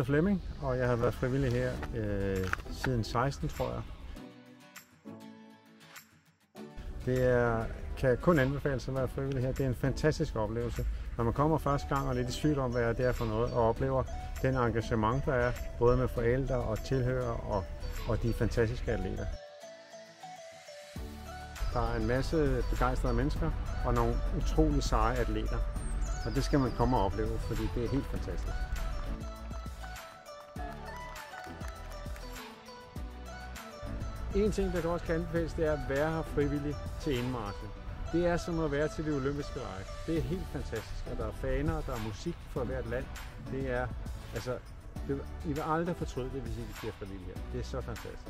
Flemming, og jeg har været frivillig her siden 16, tror jeg. Kan kun anbefales at være frivillig her. Det er en fantastisk oplevelse. Når man kommer første gang og er lidt i tvivl om, hvad det er for noget, og oplever den engagement, der er, både med forældre og tilhører og de fantastiske atleter. Der er en masse begejstrede mennesker og nogle utrolig seje atleter. Og det skal man komme og opleve, fordi det er helt fantastisk. En ting, der også kan anbefales, det er at være her frivillig til indmarchen. Det er som at være til de olympiske lege. Det er helt fantastisk, og der er faner, der er musik for hvert land. I vil aldrig fortryde det, hvis I bliver frivillige her. Det er så fantastisk.